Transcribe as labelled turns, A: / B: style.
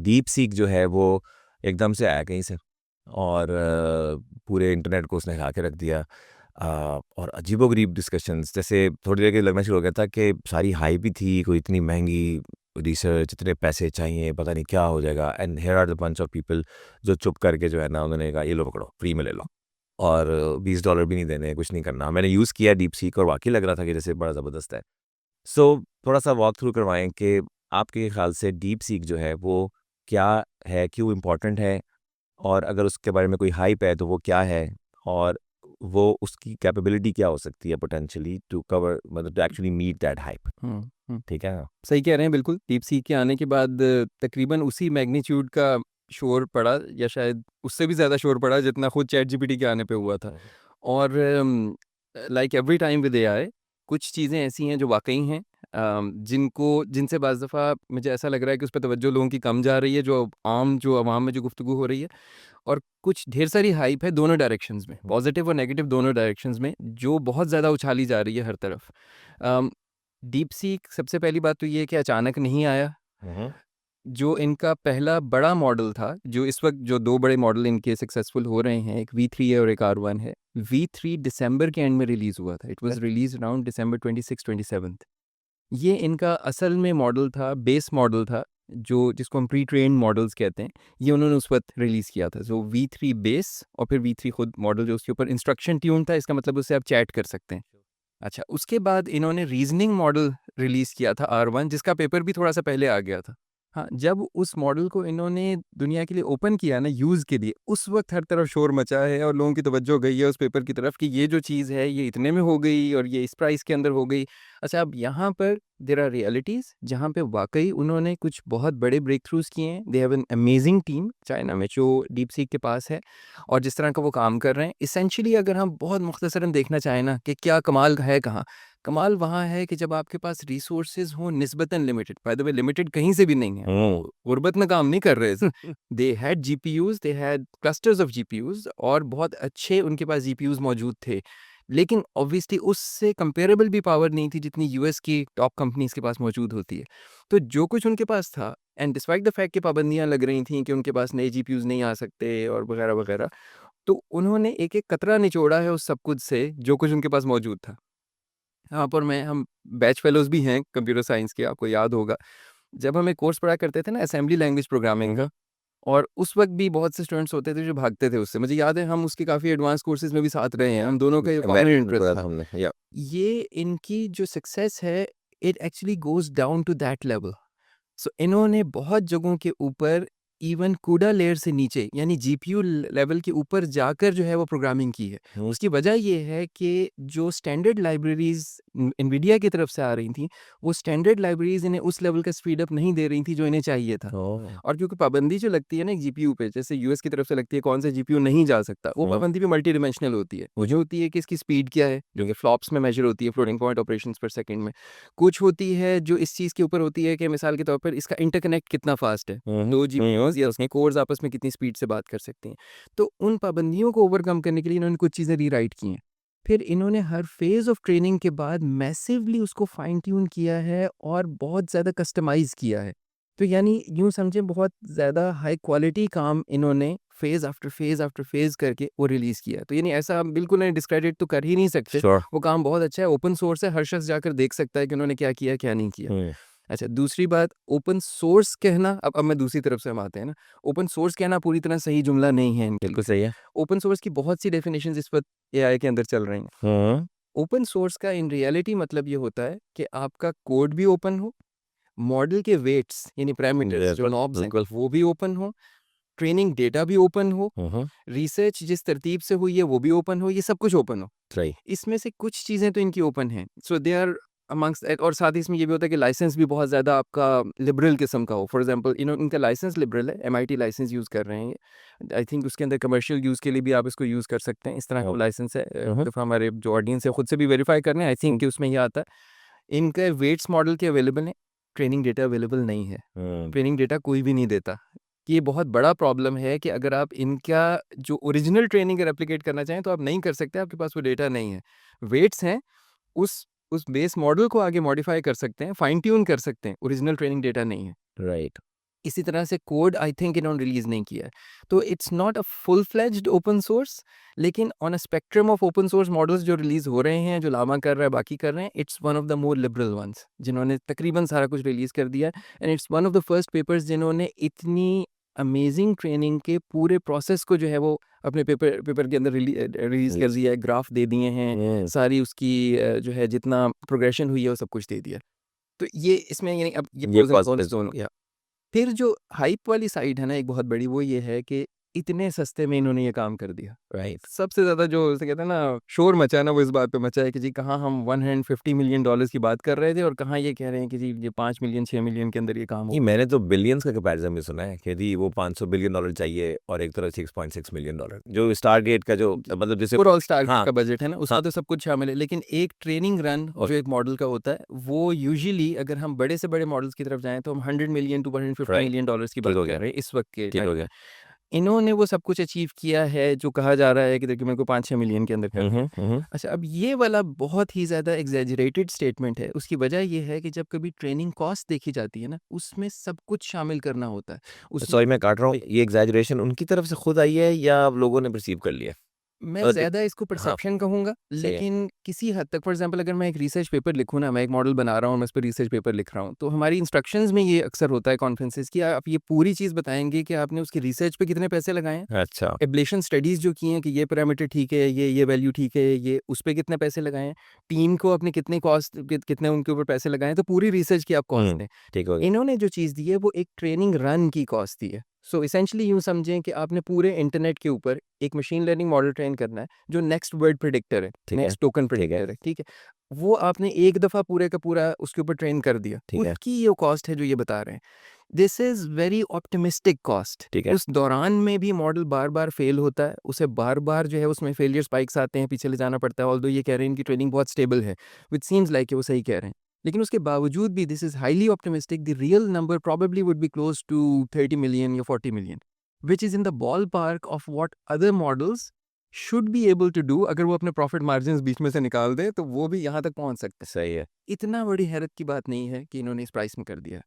A: Deep seek जो है वो एकदम से आया कहीं से और पूरे इंटरनेट को उसने खा के रख दिया। और अजीबोगरीब डिस्कशंस, जैसे थोड़ी देर के लगना शुरू हो गया था कि सारी हाइप ही थी, कोई इतनी महंगी रिसर्च, इतने पैसे चाहिए, पता नहीं क्या हो जाएगा। And here are the bunch of people जो चुप करके जो है ना, उन्होंने कहा ये लो पकड़ो, फ्री में ले लो, और $20 भी नहीं देने, कुछ नहीं करना। मैंने यूज़ किया डीप सीक और वाकई लग रहा था कि जैसे बड़ा ज़बरदस्त है। सो थोड़ा सा वॉक थ्रू करवाएं कि आपके ख्याल से डीप सीक जो है वो क्या है, क्यों इम्पोर्टेंट है, और अगर उसके बारे में कोई हाइप है तो वो क्या है, और वो उसकी कैपेबिलिटी क्या हो सकती है पोटेंशियली टू कवर, मतलब to actually meet that hype. ठीक है।
B: सही कह रहे हैं बिल्कुल। डीप सीक के आने के बाद तकरीबन उसी मैग्नीट्यूड का शोर पड़ा, या शायद उससे भी ज़्यादा शोर पड़ा जितना खुद चैट जीपीटी के आने पे हुआ था। और like every time with AI कुछ चीज़ें ऐसी हैं जो वाकई हैं, जिनसे बाज़ दफ़ा मुझे ऐसा लग रहा है कि उस पर तवज्जो लोगों की कम जा रही है, जो आवाम में जो गुफ्तगू हो रही है। और कुछ ढेर सारी हाइप है दोनों डायरेक्शंस में, पॉजिटिव और नेगेटिव दोनों डायरेक्शंस में, जो बहुत ज़्यादा उछाली जा रही है हर तरफ। डीप सीक सबसे पहली बात तो ये है कि अचानक नहीं आया। जो इनका पहला बड़ा मॉडल था, जो इस वक्त जो 2 बड़े मॉडल इनके सक्सेसफुल हो रहे हैं, एक V3 है और एक R1 है। V3 दिसंबर के एंड में रिलीज़ हुआ था। इट वाज़ रिलीज़ अराउंड दिसंबर 26-27। ये इनका असल में मॉडल था, बेस मॉडल था, जिसको हम प्री ट्रेन्ड मॉडल्स कहते हैं। ये उन्होंने उस वक्त रिलीज़ किया था। सो V3 बेस और फिर V3 खुद मॉडल, जो उसके ऊपर इंस्ट्रक्शन ट्यून था, इसका मतलब उससे आप चैट कर सकते हैं। अच्छा, उसके बाद इन्होंने रीजनिंग मॉडल रिलीज़ किया था R1, जिसका पेपर भी थोड़ा-सा पहले आ गया था। हाँ, जब उस मॉडल को इन्होंने दुनिया के लिए ओपन किया ना यूज़ के लिए, उस वक़्त हर तरफ शोर मचा है और लोगों की तवज्जो गई है उस पेपर की तरफ कि ये जो चीज़ है ये इतने में हो गई और ये इस प्राइस के अंदर हो गई। अच्छा, अब यहाँ पर देयर आर रियलिटीज़ जहाँ पे वाक़ई उन्होंने कुछ बहुत बड़े ब्रेक थ्रूज़ किए हैं। They have an amazing team China में जो डीपसीक के पास है, और जिस तरह का वो काम कर रहे हैं, एसेंशियली अगर हम बहुत मुख्तसरन देखना चाहें ना कि क्या कमाल है कहाँ? कमाल वहाँ है कि जब आपके पास रिसोर्सेज़ हों निस्बतन limited, by the way limited कहीं से भी नहीं है, गुर्बत में काम नहीं कर रहे। They had GPUs, they had clusters of GPUs, और बहुत अच्छे उनके पास जीपीयूज़ मौजूद थे। लेकिन ऑब्वियसली उससे कंपेरेबल भी पावर नहीं थी जितनी यूएस की टॉप कंपनीज़ के पास मौजूद होती है। तो जो कुछ उनके पास था, एंड डिस्पाइट द फैक्ट कि पाबंदियाँ लग रही थीं कि उनके पास नए जीपीयूज़ नहीं आ सकते और वगैरह-वगैरह, तो उन्होंने एक-एक कतरा निचोड़ा है उस सब कुछ से, जो कुछ उनके पास मौजूद था। हाँ, पर हम बैच फेलोज़ भी हैं कंप्यूटर साइंस के, आपको याद होगा। जब हम एक कोर्स पढ़ा करते थे ना असेंबली लैंग्वेज प्रोग्रामिंग का, और उस वक़्त भी बहुत से स्टूडेंट्स होते थे जो भागते थे उससे। मुझे याद है हम उसके काफ़ी एडवांस कोर्सेज़ में भी साथ रहे हैं, हम दोनों का कॉमन इंटरेस्ट था।
A: हमने या
B: ये इनकी जो सक्सेस है, it actually goes down to that level. So इन्होंने बहुत जगहों के ऊपर इवन CUDA लेयर से नीचे, यानी जीपीयू लेवल के ऊपर जाकर जो है वो प्रोग्रामिंग की है। उसकी वजह ये है कि जो स्टैंडर्ड लाइब्रेरीज़ एनवीडिया की तरफ से आ रही थी, वो स्टैंडर्ड लाइब्रेरीज़ इन्हें उस लेवल का स्पीड अप नहीं दे रही थी जो इन्हें चाहिए था। और क्योंकि पाबंदी जो लगती है ना एक जीपीयू पे, जैसे यूएस की तरफ से लगती है कौन सा जीपीयू नहीं जा सकता, वो पाबंदी भी मल्टी डिमेंशनल होती है। वो जो होती है कि इसकी स्पीड क्या है, जो कि फ्लॉप्स में मेजर होती है, फ्लोटिंग पॉइंट ऑपरेशंस पर सेकंड में। कुछ होती है जो इस चीज़ के ऊपर होती है कि मिसाल के तौर पर इसका इंटरकनेक्ट कितना फास्ट है, 2 जीपीयूज़ या उसके कोर्स आपस में कितनी स्पीड से बात कर सकती हैं। तो उन पाबंदियों को ओवरकम करने के लिए इन्होंने कुछ चीज़ें रीराइट की हैं। फिर इन्होंने हर फेज़ ऑफ ट्रेनिंग के बाद मैसिवली उसको फाइन ट्यून किया है और बहुत ज़्यादा कस्टमाइज़ किया है। तो यानी यूँ समझें बहुत ज़्यादा हाई क्वालिटी काम इन्होंने phase after phase after phase करके वो रिलीज़ किया है। तो यानी ऐसा हम बिल्कुल नहीं डिस्क्रेडिट तो कर ही नहीं सकते।
A: श्योर।
B: वो काम बहुत अच्छा है, ओपन सोर्स है, हर शख्स जाकर देख सकता है कि उन्होंने क्या किया, क्या नहीं किया। अच्छा, दूसरी बात, ओपन सोर्स कहना, अब मैं दूसरी तरफ से हम आते हैं ना, ओपन सोर्स कहना पूरी तरह सही जुमला नहीं है इनके
A: बिल्कुल
B: लिए।
A: सही है।
B: ओपन सोर्स की बहुत सी डेफिनेशंस इस वक्त एआई के अंदर चल रही हैं। ओपन सोर्स का इन रियलिटी मतलब ये होता है कि आपका कोड भी ओपन हो, मॉडल के वेट्स यानी पैरामीटर्स जो
A: बिल्कुल,
B: नॉब्स हैं
A: बिल्कुल।
B: वो भी ओपन हो, ट्रेनिंग डेटा भी ओपन हो, रिसर्च जिस तरतीब से हुई है वो भी ओपन हो, ये सब कुछ ओपन हो।
A: सही।
B: इसमें से कुछ चीज़ें तो इनकी ओपन हैं। सो दे आर अमंग्स्ट एट, और साथ ही इसमें ये भी होता है कि लाइसेंस भी बहुत ज़्यादा आपका लिबरल किस्म का हो। फॉर एग्ज़ाम्पल इनका लाइसेंस लिबरल है, एमआईटी लाइसेंस यूज़ कर रहे हैं ये। आई थिंक उसके अंदर कमर्शियल यूज़ के लिए भी आप इसको यूज़ कर सकते हैं। इस तरह का वो लाइसेंस है। तो हमारे जो ऑडियंस है खुद से भी वेरीफ़ाई कर रहे हैं। आई थिंक कि उसमें ये आता है। इनके वेट्स मॉडल के अवेलेबल हैं, ट्रेनिंग डेटा अवेलेबल नहीं है। ट्रेनिंग डेटा कोई भी नहीं देता। ये बहुत बड़ा प्रॉब्लम है कि अगर आप इनका जो ओरिजिनल ट्रेनिंग रेप्लिकेट करना चाहें तो आप नहीं कर सकते, आपके पास वो डेटा नहीं है। वेट्स हैं, उस बेस मॉडल को आगे मॉडिफाई कर सकते हैं, फाइन ट्यून कर सकते हैं, ओरिजिनल ट्रेनिंग डेटा नहीं है।
A: राइट।
B: इसी तरह से कोड आई थिंक इन्होंने रिलीज़ नहीं किया है। तो it's not a full fledged open source, लेकिन on a spectrum of open source models जो रिलीज़ हो रहे हैं, जो लामा कर रहा है, बाकी कर रहे हैं, it's one of the more liberal ones, जिन्होंने तकरीबन सारा कुछ रिलीज़ कर दिया है। And it's one of the first papers जिन्होंने इतनी अमेजिंग ट्रेनिंग के पूरे प्रोसेस को जो है वो अपने पेपर के अंदर रिलीज़ कर दिया है, ग्राफ दे दिए हैं, सारी उसकी जो है जितना प्रोग्रेशन हुई है वो सब कुछ दे दिया है। तो ये इसमें यानी अब ये
A: ये
B: प्रोज़ एंड कॉन्स
A: पॉजिटिव
B: दोनों या फिर जो हाइप वाली साइड है ना एक बहुत बड़ी, वो ये है कि इतने सस्ते में इन्होंने ये काम कर दिया।
A: राइट।
B: सबसे ज़्यादा जो उसे कहते हैं ना शोर मचा ना, वो इस बात पे मचा है कि जी कहाँ हम $150 मिलियन की बात कर रहे थे और कहाँ ये कह रहे हैं कि जी ये 5 मिलियन 6 मिलियन के अंदर ये काम
A: नहीं,
B: हो।
A: मैंने तो बिलियंस का कंपैरिजन भी सुना है कि जी वो $500 बिलियन चाहिए और एक तरफ $6.6 मिलियन, जो स्टारगेट का जो मतलब जैसे
B: ओवरऑल स्टार
A: हाँ
B: का बजट है ना, उसमें
A: हाँ
B: तो सब कुछ शामिल है, लेकिन एक ट्रेनिंग रन
A: और
B: जो एक मॉडल का होता है, वो यूजुअली अगर हम बड़े से बड़े मॉडल्स की तरफ जाएँ तो हम 100 million to 150
A: right,
B: million dollars की
A: ठीक
B: बात
A: हो
B: कर
A: गया,
B: रहे हैं इस वक़्त के
A: ठीक
B: टाइम
A: हो
B: पे।
A: गया।
B: इन्होंने वो सब कुछ अचीव किया है जो कहा जा रहा है कि देखिए मेरे को 5-6 मिलियन के अंदर कर दिया।
A: हम्म।
B: अच्छा, अब ये वाला बहुत ही ज़्यादा एग्ज़ैजरेटेड स्टेटमेंट है। उसकी वजह ये है कि जब कभी ट्रेनिंग कॉस्ट देखी जाती है ना, उसमें सब कुछ शामिल करना होता है। उसमें
A: सॉरी मैं काट रहा हूँ, ये एग्जैजरेशन उनकी तरफ से खुद आई है या आप लोगों ने परसीव कर लिया?
B: मैं
A: देख
B: ज़्यादा इसको
A: हाँ,
B: परसेप्शन कहूँगा,
A: सही है।
B: लेकिन किसी हद तक फॉर एग्ज़ाम्पल अगर मैं एक रिसर्च पेपर लिखूँ ना, मैं एक मॉडल बना रहा हूँ, मैं उस पे रिसर्च पेपर लिख रहा हूँ, तो हमारी इंस्ट्रक्शंस में ये अक्सर होता है कॉन्फ्रेंसेस कि आप ये पूरी चीज़ बताएँगे कि आपने उसकी रिसर्च पे कितने पैसे लगाए हैं,
A: अच्छा,
B: एब्लेशन स्टडीज़ जो की हैं कि ये पैरामीटर ठीक है, ये वैल्यू ठीक है, ये उस पे कितने पैसे लगाए हैं, टीम को अपने कितने कॉस्ट कितने उनके ऊपर पैसे लगाए हैं, तो पूरी रिसर्च की आप कॉस्ट दें।
A: ठीक हो गया।
B: इन्होंने जो चीज़ दी है वो एक ट्रेनिंग रन की कॉस्ट दी है। सो एसेंशियली यूँ समझें कि आपने पूरे इंटरनेट के ऊपर एक मशीन लर्निंग मॉडल ट्रेन करना है, जो नेक्स्ट वर्ड प्रेडिक्टर है,
A: ठीक है,
B: नेक्स्ट टोकन
A: ठीक है,
B: प्रेडिक्टर है, ठीक है? वो आपने एक दफ़ा पूरे का पूरा उसके ऊपर ट्रेन कर दिया,
A: ठीक है,
B: उसकी ये कॉस्ट है जो ये बता रहे हैं। This is very optimistic cost.
A: ठीक है।
B: उस दौरान में भी मॉडल बार-बार फेल होता है, उसे बार-बार जो है उसमें फेलियर स्पाइक्स आते हैं, पीछे ले जाना पड़ता है, ऑल्दो ये कह रहे हैं इनकी ट्रेनिंग बहुत स्टेबल है, व्हिच सीम्स लाइक कि वो सही कह रहे हैं। लेकिन उसके बावजूद भी this is highly optimistic, the real number probably would be close to 30 million या 40 million, which is in the ballpark of what other models should be able to do. अगर वो अपने प्रॉफिट मार्जिन्स बीच में से निकाल दें, तो वो भी यहाँ तक पहुँच सकते हैं।
A: सही है।
B: इतना बड़ी हैरत की बात नहीं है कि इन्होंने इस प्राइस में कर दिया।